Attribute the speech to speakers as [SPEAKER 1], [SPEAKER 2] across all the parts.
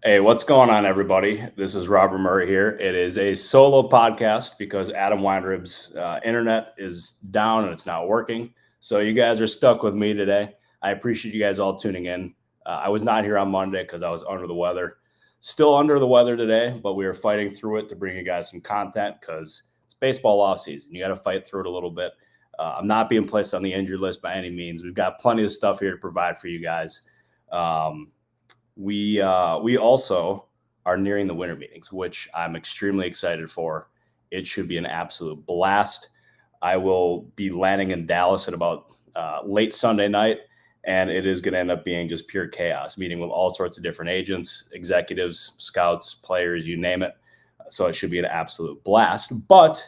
[SPEAKER 1] Hey, what's going on, everybody? This is Robert Murray here. It is a solo podcast because Adam Weinrib's internet is down and it's not working. So you guys are stuck with me today. I appreciate you guys all tuning in. I was not here on Monday because I was under the weather. Still under the weather today, but we are fighting through it to bring you guys some content because it's baseball off season. You got to fight through it a little bit. I'm not being placed on the injured list by any means. We've got plenty of stuff here to provide for you guys. We also are nearing the winter meetings, which I'm extremely excited for. It should be an absolute blast. I will be landing in Dallas at about late Sunday night, and it is going to end up being just pure chaos, meeting with all sorts of different agents, executives, scouts, players, you name it. So it should be an absolute blast. But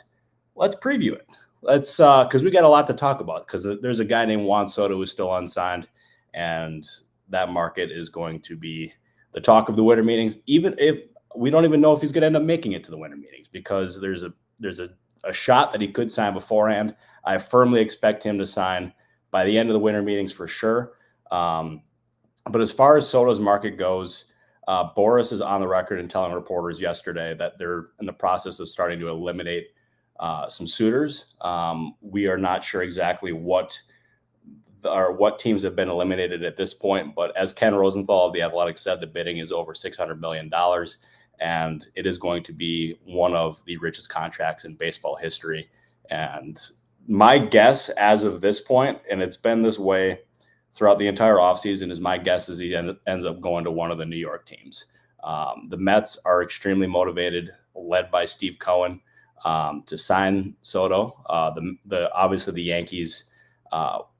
[SPEAKER 1] let's preview it. Let's because we got a lot to talk about. Because there's a guy named Juan Soto who's still unsigned, and that market is going to be the talk of the winter meetings, even if we don't even know if he's going to end up making it to the winter meetings, because there's a shot that he could sign beforehand. I firmly expect him to sign by the end of the winter meetings for sure. But as far as Soto's market goes, Boris is on the record and telling reporters yesterday that they're in the process of starting to eliminate some suitors. We are not sure exactly what teams have been eliminated at this point. But as Ken Rosenthal of The Athletic said, the bidding is over $600 million, and it is going to be one of the richest contracts in baseball history. And my guess as of this point, and it's been this way throughout the entire offseason, is my guess is he ends up going to one of the New York teams. The Mets are extremely motivated, led by Steve Cohen, to sign Soto. Obviously the Yankees,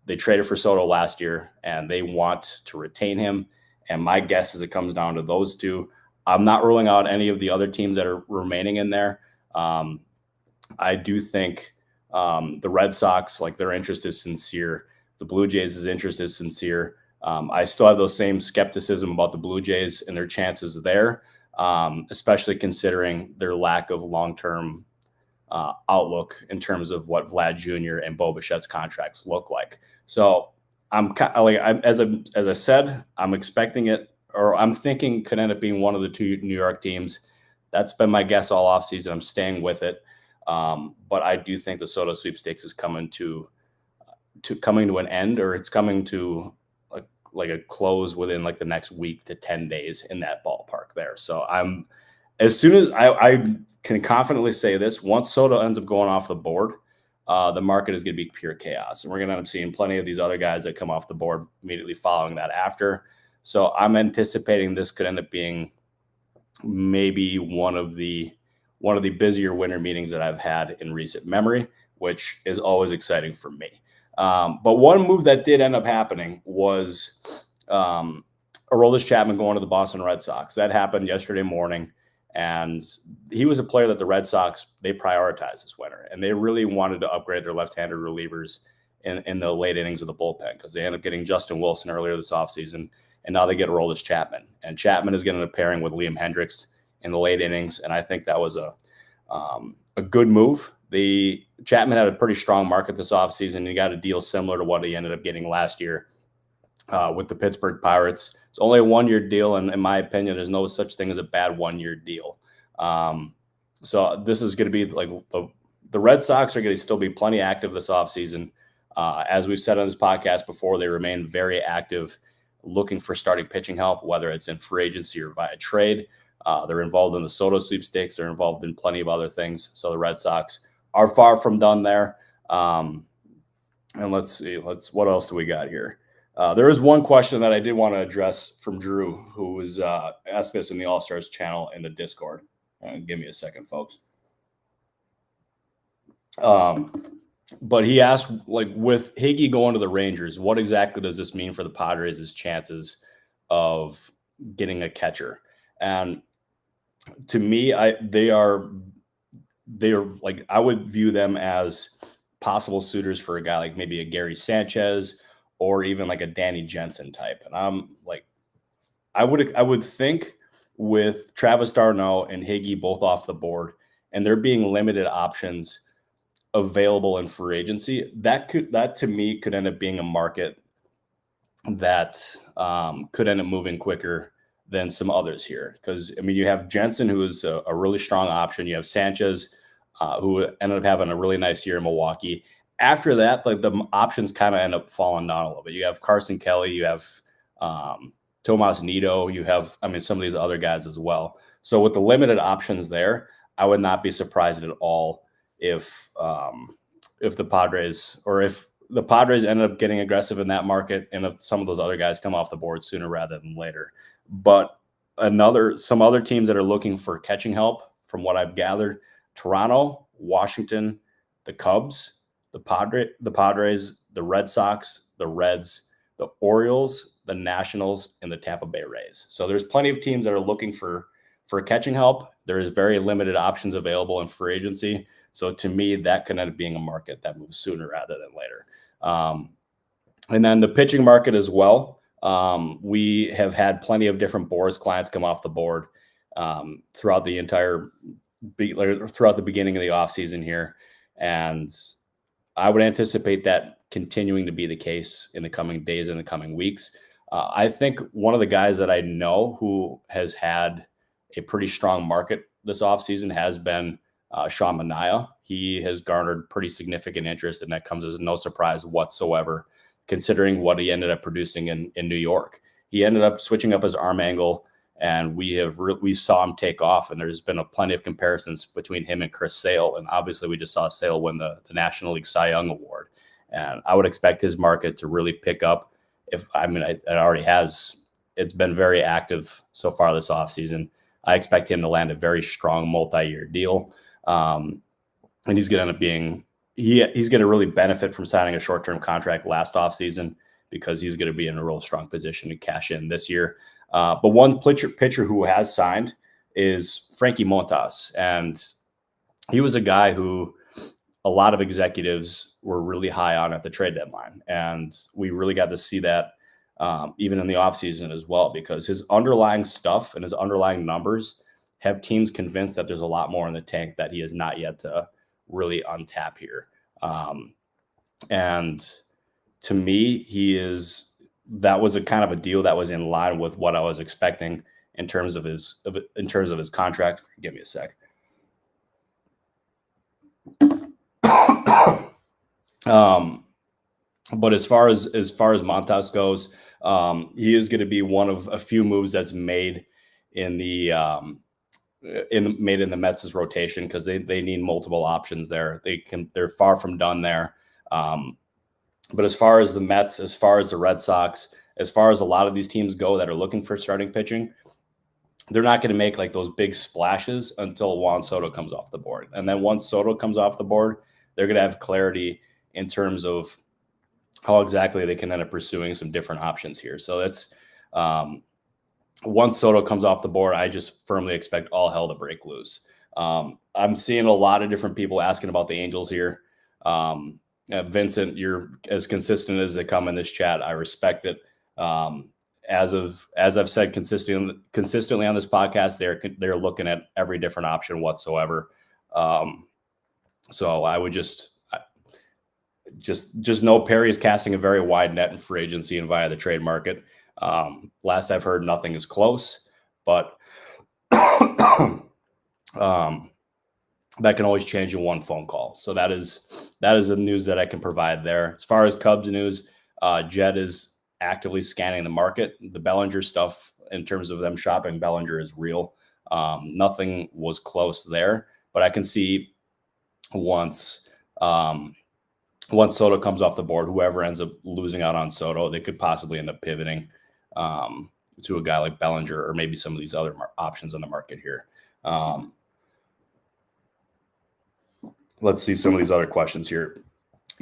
[SPEAKER 1] they traded for Soto last year, and they want to retain him. And my guess is it comes down to those two. I'm not ruling out any of the other teams that are remaining in there. I do think the Red Sox, like, their interest is sincere. The Blue Jays' interest is sincere. I still have those same skepticism about the Blue Jays and their chances there, especially considering their lack of long-term outlook in terms of what Vlad Jr. and Bo Bichette's contracts look like. So I'm kind of like, as I said, I'm expecting it, or I'm thinking could end up being one of the two New York teams. That's been my guess all offseason. I'm staying with it. But I do think the Soto sweepstakes is coming to an end, or it's coming to like a close within like the next week to 10 days in that ballpark there. So as soon as I can confidently say this, once Soto ends up going off the board, the market is going to be pure chaos. And we're going to end up seeing plenty of these other guys that come off the board immediately following that after. So I'm anticipating this could end up being maybe one of the busier winter meetings that I've had in recent memory, which is always exciting for me. But one move that did end up happening was Aroldis Chapman going to the Boston Red Sox. That happened yesterday morning. And he was a player that the Red Sox, they prioritized this winter, and they really wanted to upgrade their left-handed relievers in the late innings of the bullpen, because they ended up getting Justin Wilson earlier this offseason, and now they get Aroldis Chapman. And Chapman is getting a pairing with Liam Hendricks in the late innings, and I think that was a good move. The Chapman had a pretty strong market this offseason. He got a deal similar to what he ended up getting last year with the Pittsburgh Pirates. It's only a one-year deal, and in my opinion, there's no such thing as a bad one-year deal. So this is going to be like the Red Sox are going to still be plenty active this offseason. As we've said on this podcast before, they remain very active, looking for starting pitching help, whether it's in free agency or via trade. They're involved in the Soto sweepstakes. They're involved in plenty of other things. So the Red Sox are far from done there. And let's see. What else do we got here? There is one question that I did want to address from Drew, who was asked this in the All-Stars channel in the Discord. Give me a second, folks. But he asked, like, with Higgy going to the Rangers, what exactly does this mean for the Padres' chances of getting a catcher? And to me, they are like, I would view them as possible suitors for a guy like maybe a Gary Sanchez, or even like a Danny Jensen type. And I'm like, I would think with Travis d'Arnaud and Higgy both off the board, and there being limited options available in free agency, that to me could end up being a market that could end up moving quicker than some others here. Because, I mean, you have Jensen, who is a really strong option. You have Sanchez, who ended up having a really nice year in Milwaukee. After that, like the options kind of end up falling down a little bit. You have Carson Kelly, you have Tomas Nido, you have, I mean, some of these other guys as well. So with the limited options there, I would not be surprised at all if the Padres, or if the Padres ended up getting aggressive in that market, and if some of those other guys come off the board sooner rather than later. But some other teams that are looking for catching help, from what I've gathered: Toronto, Washington, the Cubs, the Padres, the Red Sox, the Reds, the Orioles, the Nationals, and the Tampa Bay Rays. So there's plenty of teams that are looking for catching help. There is very limited options available in free agency. So to me, that could end up being a market that moves sooner rather than later. And then the pitching market as well. We have had plenty of different Boras clients come off the board throughout the beginning of the offseason here. And I would anticipate that continuing to be the case in the coming days and the coming weeks. I think one of the guys that I know who has had a pretty strong market this offseason has been Sean Manaea. He has garnered pretty significant interest, and that comes as no surprise whatsoever, considering what he ended up producing in New York. He ended up switching up his arm angle, and we saw him take off, and there's been plenty of comparisons between him and Chris Sale, and obviously we just saw Sale win the National League Cy Young Award, and I would expect his market to really pick up. It already has. It's been very active so far this offseason. I expect him to land a very strong multi-year deal, and he's going to end up being he's going to really benefit from signing a short-term contract last offseason, because he's going to be in a real strong position to cash in this year. But one pitcher who has signed is Frankie Montas, and he was a guy who a lot of executives were really high on at the trade deadline, and we really got to see that even in the offseason as well, because his underlying stuff and his underlying numbers have teams convinced that there's a lot more in the tank that he has not yet to really untap here. And to me, that was a kind of a deal that was in line with what I was expecting in terms of his contract. Give me a sec. But as far as Montas goes, he is going to be one of a few moves that's made in the Mets' rotation, because they need multiple options there. They're far from done there. But as far as the Mets, as far as the Red Sox, as far as a lot of these teams go that are looking for starting pitching, they're not going to make like those big splashes until Juan Soto comes off the board. And then once Soto comes off the board, they're going to have clarity in terms of how exactly they can end up pursuing some different options here. So that's once Soto comes off the board, I just firmly expect all hell to break loose. I'm seeing a lot of different people asking about the Angels here. Vincent, you're as consistent as they come in this chat. I respect it. As I've said consistently on this podcast, they're looking at every different option whatsoever. So I would just know Perry is casting a very wide net in free agency and via the trade market. Last I've heard, nothing is close, but that can always change in one phone call. So that is the news that I can provide there. As far as Cubs news, Jed is actively scanning the market. The Bellinger stuff, in terms of them shopping Bellinger, is real. Nothing was close there, but I can see once Soto comes off the board, whoever ends up losing out on Soto, they could possibly end up pivoting to a guy like Bellinger, or maybe some of these other options on the market here. Let's see some of these other questions here.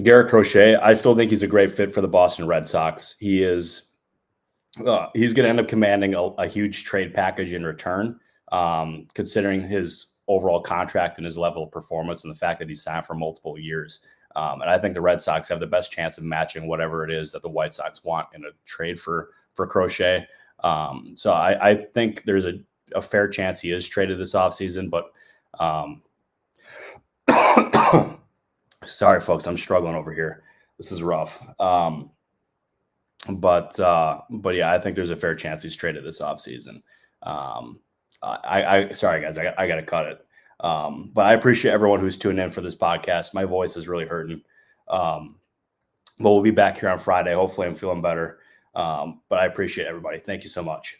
[SPEAKER 1] Garrett Crochet, I still think he's a great fit for the Boston Red Sox. He's going to end up commanding a huge trade package in return, considering his overall contract and his level of performance and the fact that he's signed for multiple years. And I think the Red Sox have the best chance of matching whatever it is that the White Sox want in a trade for Crochet. So I think there's a fair chance he is traded this offseason, but sorry, folks, I'm struggling over here. This is rough. But yeah, I think there's a fair chance he's traded this offseason. Sorry guys, I got to cut it. But I appreciate everyone who's tuning in for this podcast. My voice is really hurting. But we'll be back here on Friday. Hopefully I'm feeling better. But I appreciate everybody. Thank you so much.